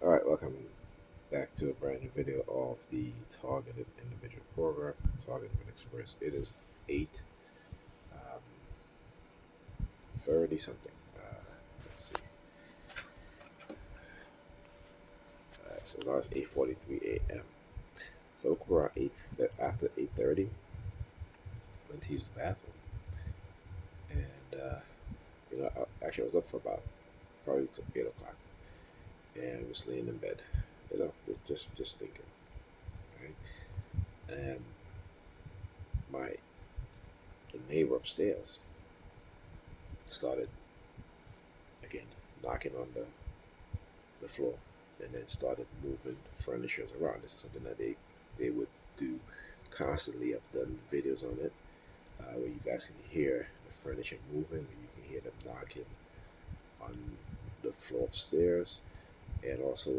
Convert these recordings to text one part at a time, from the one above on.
Alright, welcome back to a brand new video of the Targeted Individual Program, Targeted Express. It is 8 um, 30 something. Let's see. So now it's 8:43 a.m. So look around 8 after 8:30. Went to use the bathroom, and actually I was up for about probably till 8 o'clock, and was laying in bed, just thinking, right? And my the neighbor upstairs started again knocking on the floor, and then started moving furniture around. This is something that they would do constantly. I've done videos on it, where you guys can hear the furniture moving, where you can hear them knocking on the floor upstairs, and also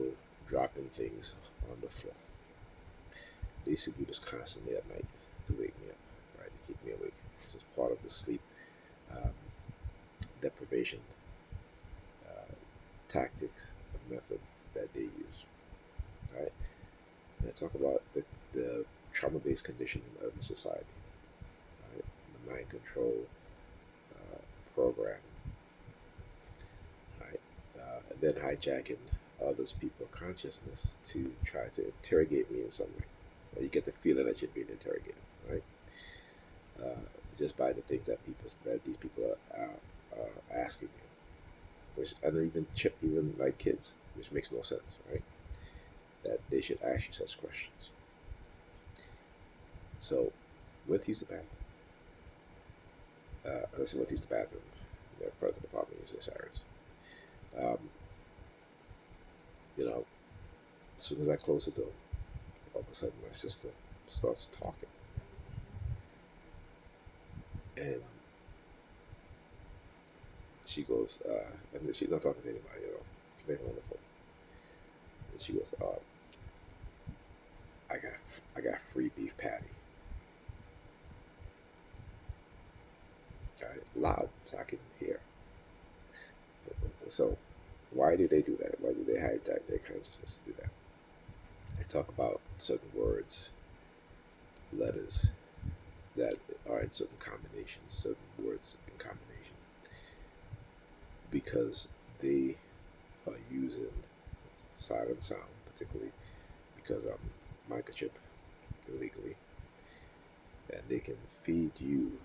dropping things on the floor. They used to do this constantly at night to wake me up, right, to keep me awake. This is part of the sleep um, deprivation tactics, a method that they use, right? And I talk about the trauma-based conditioning in urban society, right? The mind control program, right? And then hijacking others people's consciousness to try to interrogate me in some way. You get the feeling that you're being interrogated, right? Uh, just by the things that these people are asking you, which, and even like kids, which makes no sense, right? That they should ask you such questions. So, went to use the bathroom. I went to use the bathroom. Part of the department uses the sirens. Um, you know, as soon as I close the door, all of a sudden my sister starts talking, and she goes, and she's not talking to anybody, she's not even on the phone. And she goes, I got free beef patty. All right, loud, so I can hear. So, why do they do that? Why do they hijack their consciousness to do that? They talk about certain words, letters that are in certain combinations, certain words in combination, because they are using silent sound, particularly because I'm microchip illegally, and they can feed you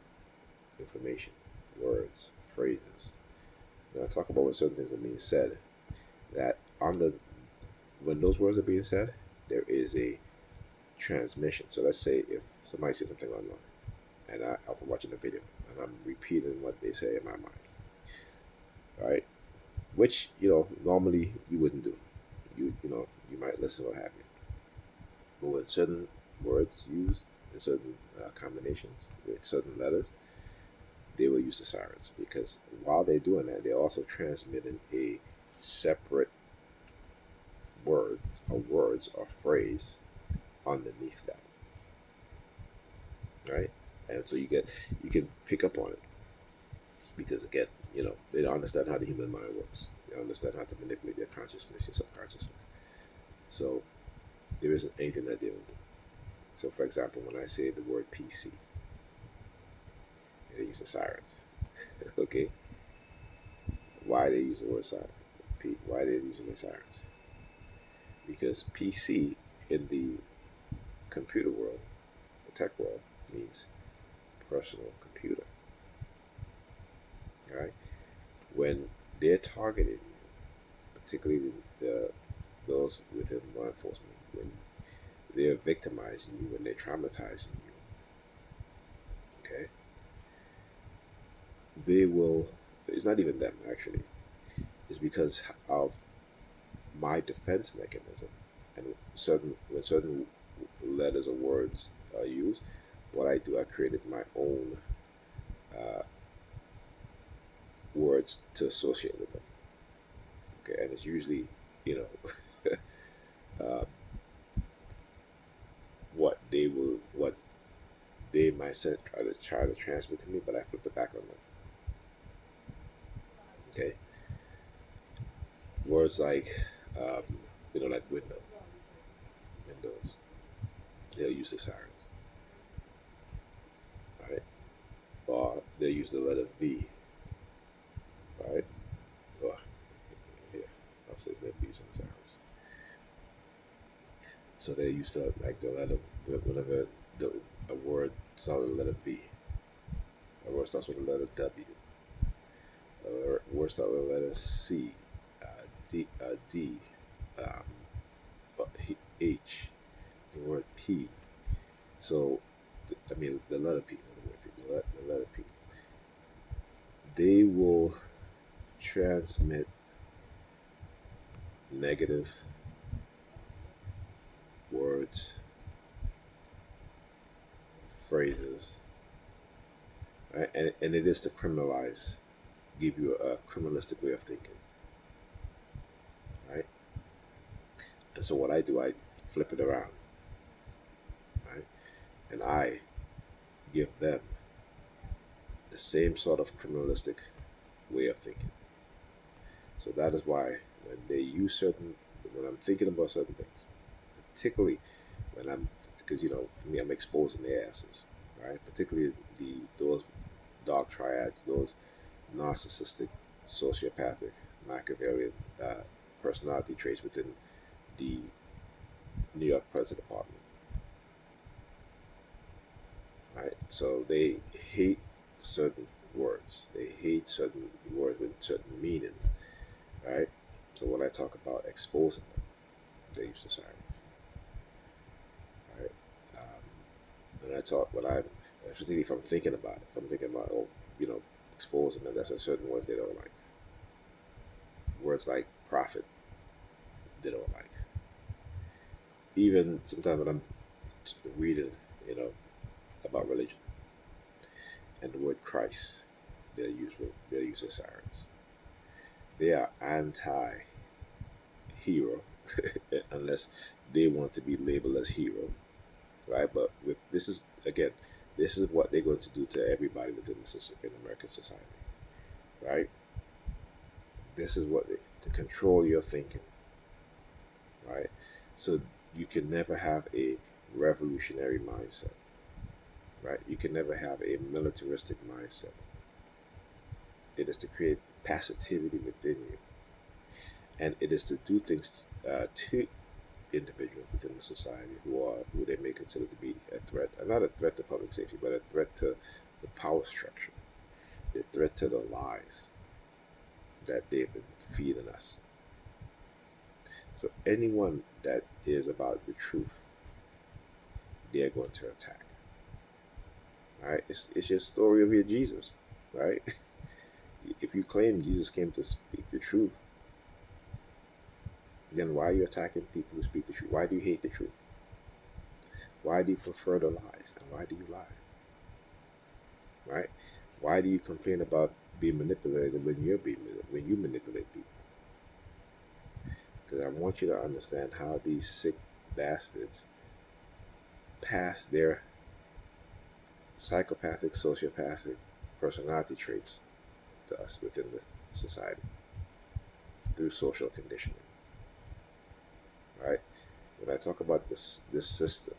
information, words, phrases. And I talk about when certain things are being said, that when those words are being said, there is a transmission. So let's say if somebody says something online, and I'm watching the video, and I'm repeating what they say in my mind, right? Which normally you wouldn't do. You might listen or have you, but with certain words used in certain combinations with certain letters, they will use the sirens, because while they're doing that, they're also transmitting a separate word or words or phrase underneath that, right? And so you can pick up on it, because again, they don't understand how the human mind works. They don't understand how to manipulate their consciousness, your subconsciousness. So there isn't anything that they will do. So for example, when I say the word PC, they use the sirens. Okay, why they use the word siren? Why they using the sirens? Because PC in the computer world, the tech world, means personal computer. Right? When they're targeting you, particularly those within law enforcement, when they're victimizing you, when they're traumatizing you, okay, they will. It's not even them actually. It's because of my defense mechanism, and when certain letters or words are used, what I do, I created my own uh, words to associate with them. Okay, and it's usually, you know, what they might try to transmit to me, but I flip it back on them. Okay, words like um, like Windows, they'll use the sirens, right? Or they'll use the letter V, right? Or here, upstairs they'll be using the sirens. So they use like the letter whenever a word starts with the letter V, a word starts with the letter W, a word starts with the letter C, D, H, the word P. So, the letter P, the letter P. They will transmit negative words, phrases, right? And it is to criminalize, give you a criminalistic way of thinking, right? And so what I do, I flip it around, right? And I give them the same sort of criminalistic way of thinking. So that is why when I'm thinking about certain things, particularly because for me, I'm exposing their asses, right? Particularly those dark triads, those narcissistic, sociopathic, Machiavellian personality traits within the New York Police Department, right? So they hate certain words. They hate certain words with certain meanings, right? So when I talk about exposing them, they use the sirens, right? When I'm, especially if I'm thinking about it, if I'm thinking about, exposing them, that's a certain words they don't like. Words like prophet, they don't like. Even sometimes when I'm reading, about religion and the word Christ, they'll use the sirens. They are anti-hero unless they want to be labeled as hero, right? But this is what they're going to do to everybody in American society, right? This is to control your thinking, right? So you can never have a revolutionary mindset, right? You can never have a militaristic mindset. It is to create passivity within you, and it is to do things to individuals within the society who they may consider to be a threat, not a threat to public safety, but a threat to the power structure, a threat to the lies that they've been feeding us. So anyone that is about the truth, they're going to attack. All right, it's your story of your Jesus, right? If you claim Jesus came to speak the truth, then why are you attacking people who speak the truth? Why do you hate the truth? Why do you prefer the lies? And why do you lie? Right? Why do you complain about being manipulated when you manipulate people? Because I want you to understand how these sick bastards pass their psychopathic, sociopathic personality traits to us within the society through social conditioning. Right? When I talk about this system,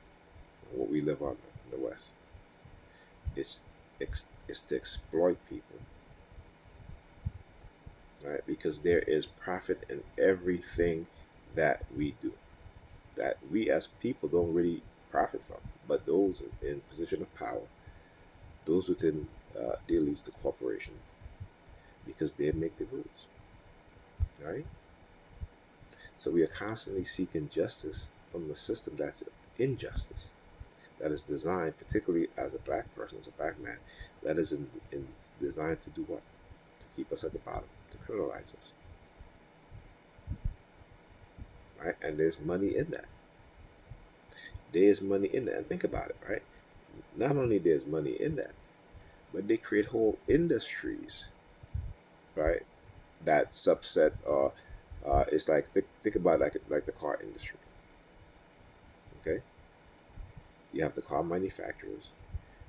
what we live on in the West, it's to exploit people, right? Because there is profit in everything that we do, that we as people don't really profit from, but those in position of power, those within the elites, the corporation, because they make the rules, right? So we are constantly seeking justice from a system that's injustice, that is designed, particularly as a black person, as a black man, that is designed to do what? To keep us at the bottom, to criminalize us, right? And there's money in that. There's money in that. And think about it, right? Not only there's money in that, but they create whole industries, right? That subset, or it's like think about like the car industry. Okay, you have the car manufacturers,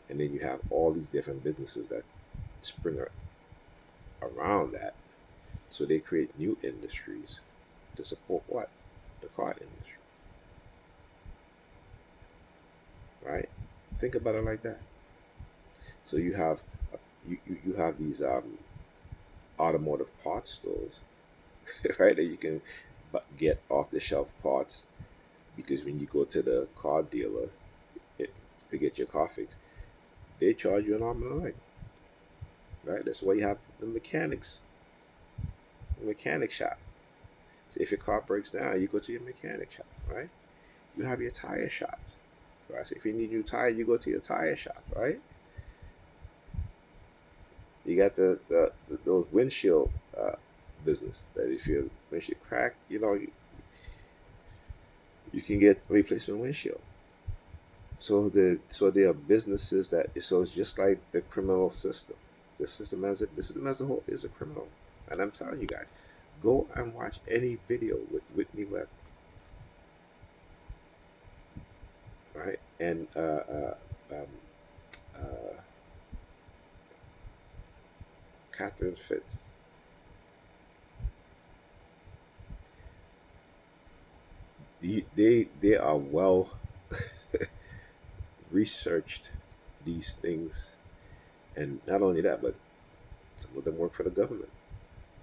and then you have all these different businesses that spring around that. So they create new industries to support what? the car industry, right? Think about it like that. So you have you have these automotive parts stores, right? That you can get off the shelf parts, because when you go to the car dealer it, to get your car fixed, they charge you an arm and a leg, right? That's why you have the mechanic shop. So if your car breaks down, you go to your mechanic shop, right? You have your tire shops, right? So if you need new tire, you go to your tire shop, right? You got those windshield business that if your windshield crack, you can get a replacement windshield. So there are businesses that, so it's just like the criminal system. The system as a whole is a criminal, and I'm telling you guys, go and watch any video with Whitney Webb, right, and um, uh, Catherine Fitz. They are well researched, these things, and not only that, but some of them work for the government.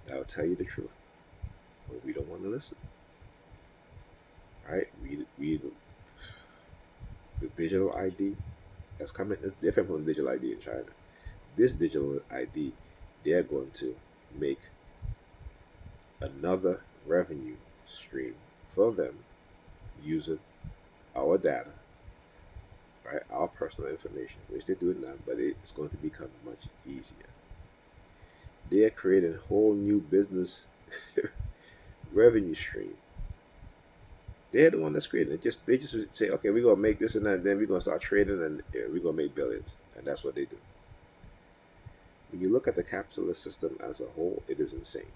That will tell you the truth, but we don't want to listen, right? We the digital ID that's coming is different from digital ID in China. This digital ID, they're going to make another revenue stream for them using our data, right? Our personal information, which they do it now, but it's going to become much easier. They're creating a whole new business revenue stream. They're the one that's creating it. They just say, okay, we're gonna make this and that, and then we're gonna start trading, and we're gonna make billions, and that's what they do. When you look at the capitalist system as a whole, it is insane.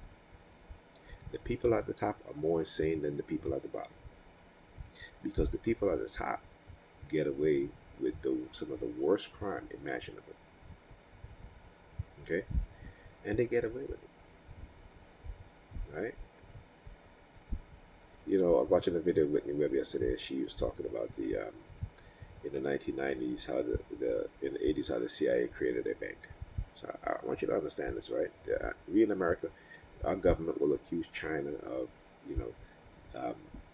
The people at the top are more insane than the people at the bottom, because the people at the top get away with some of the worst crime imaginable. Okay, and they get away with it, right? I was watching a video of Whitney Webb yesterday. She was talking about in the 1990s, how in the 80s, how the CIA created a bank. So I want you to understand this, right? We in America, our government will accuse China of, you know,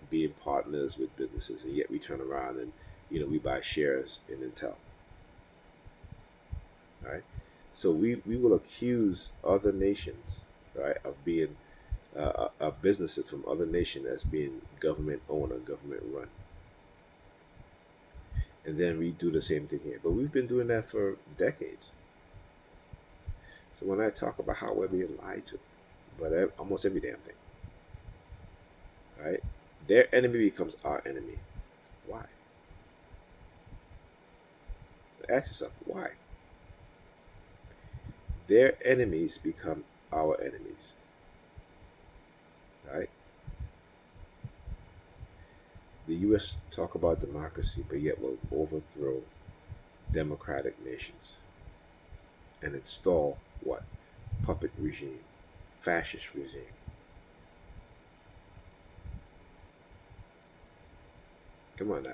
being partners with businesses, and yet we turn around and, we buy shares in Intel, right? So we will accuse other nations, right, of being businesses from other nations as being government owned or government run, and then we do the same thing here. But we've been doing that for decades. So when I talk about how we're being lied to, but almost every damn thing, right? Their enemy becomes our enemy. Why? Ask yourself, why? Their enemies become our enemies, right? The U.S. talk about democracy, but yet will overthrow democratic nations and install what? Puppet regime, fascist regime. Come on now.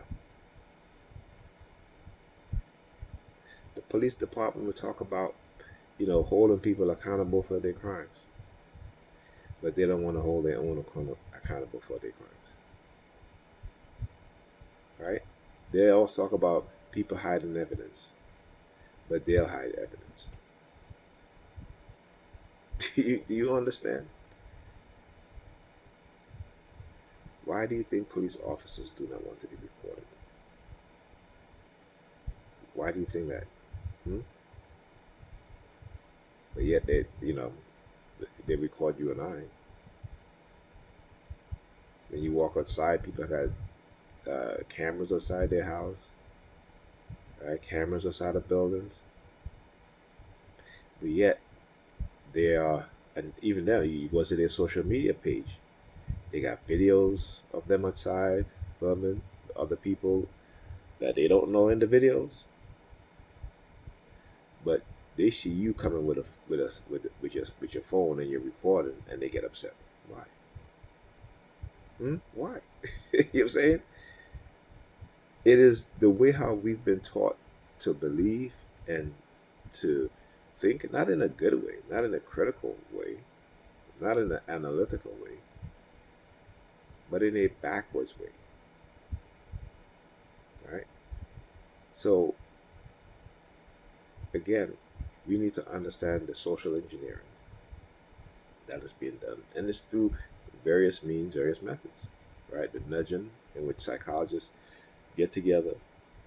The police department will talk about, holding people accountable for their crimes, but they don't want to hold their own accountable for their crimes, right? They also talk about people hiding evidence, but they'll hide evidence. Do you understand? Why do you think police officers do not want to be recorded? Why do you think that? But yet they record you and I. When you walk outside, people have cameras outside their house, right? Cameras outside of buildings. But yet they are, and even now you go to their social media page, they got videos of them outside filming other people that they don't know in the videos, but they see you coming with your phone and you're recording, and they get upset. Why? Why? You know what I'm saying? It is the way how we've been taught to believe and to think, not in a good way, not in a critical way, not in an analytical way, but in a backwards way. Right? So again, we need to understand the social engineering that is being done, and it's through various means, various methods. Right? The nudging, in which psychologists get together,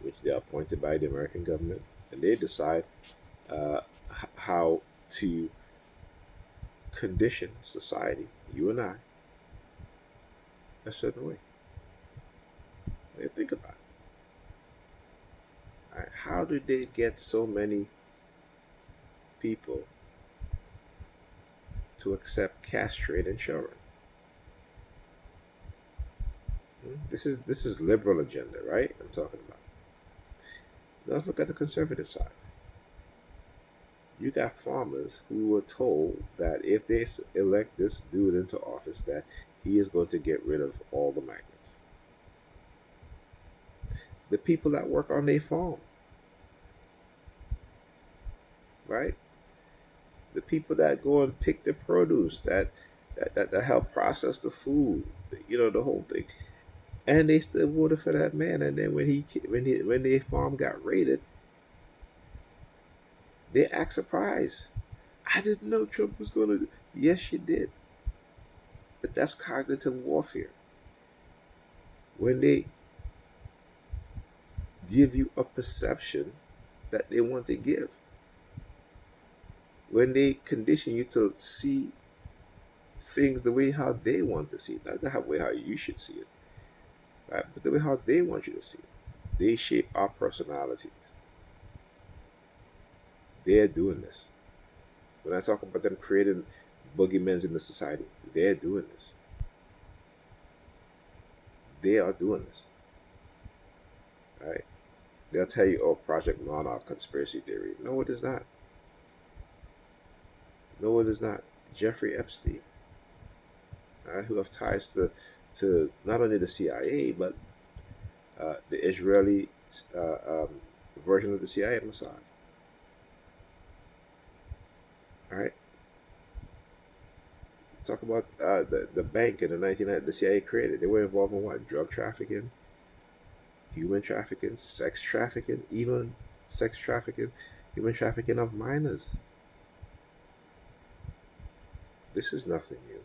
which they are appointed by the American government, and they decide uh, how to condition society, you and I, a certain way. They think about it. Right? How did they get so many people to accept castrate and children? This is liberal agenda, right? I'm talking about. Let's look at the conservative side. You got farmers who were told that if they elect this dude into office, that he is going to get rid of all the migrants. The people that work on their farm, right? The people that go and pick the produce, that help process the food, the whole thing, and they still voted for that man. And then when their farm got raided, they act surprised. I didn't know Trump was going to. Yes, you did, but that's cognitive warfare. When they give you a perception that they want to give, when they condition you to see things the way how they want to see it, not the way how you should see it, right? But the way how they want you to see it. They shape our personalities. They're doing this. When I talk about them creating boogeymen in the society, they're doing this. They are doing this. Right? They'll tell you, oh, Project Monarch conspiracy theory. No, it is not. No, it is not. Jeffrey Epstein, who have ties to not only the CIA, but the Israeli version of the CIA, Mossad. All right. Talk about the bank in the 1990s, the CIA created. They were involved in what? Drug trafficking, human trafficking, sex trafficking, even sex trafficking, human trafficking of minors. This is nothing new.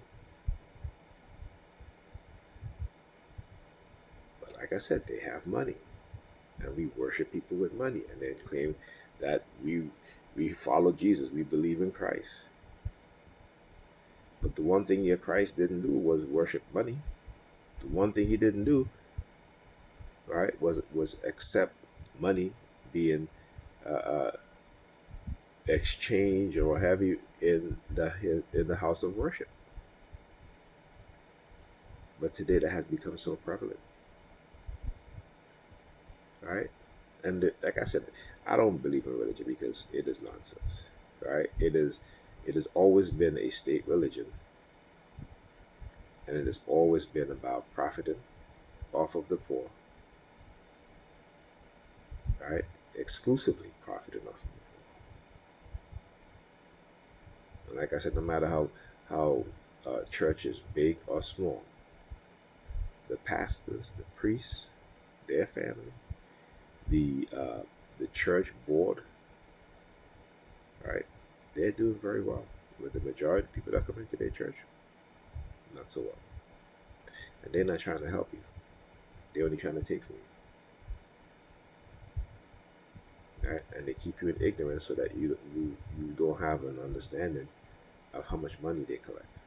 But like I said, they have money. And we worship people with money and then claim that we follow Jesus, we believe in Christ. But the one thing your Christ didn't do was worship money. The one thing he didn't do, right, was accept money being uh, exchanged or what have you in the house of worship. But today that has become so prevalent, right? And like I said, I don't believe in religion because it is nonsense, right? It has always been a state religion, and it has always been about profiting off of the poor, right? Exclusively profiting off of the poor. And like I said, no matter how church is big or small, the pastors, the priests, their family, the church board, right? They're doing very well. With the majority of people that come into their church, not so well. And they're not trying to help you. They're only trying to take from you. Right? And they keep you in ignorance so that you don't have an understanding of how much money they collect.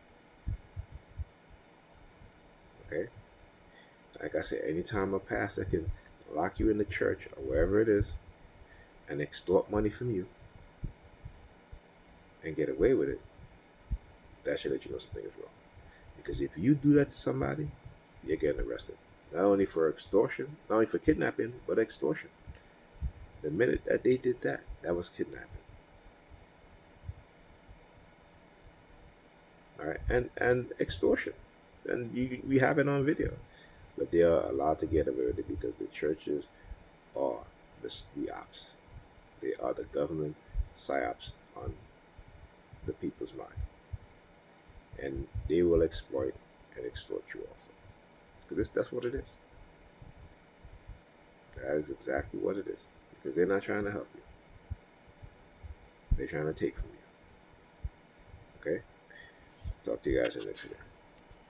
Okay? Like I said, anytime a pastor can lock you in the church or wherever it is and extort money from you and get away with it, that should let you know something is wrong. Because if you do that to somebody, you're getting arrested. Not only for extortion, not only for kidnapping, but extortion. The minute that they did that, that was kidnapping. All right, and extortion. and we have it on video. But they are allowed to get away with it because the churches are the ops. They are the government psyops on the people's mind, and they will exploit and extort you also. Because that's what it is. That is exactly what it is. Because they're not trying to help you. They're trying to take from you. Okay? Talk to you guys in the next video.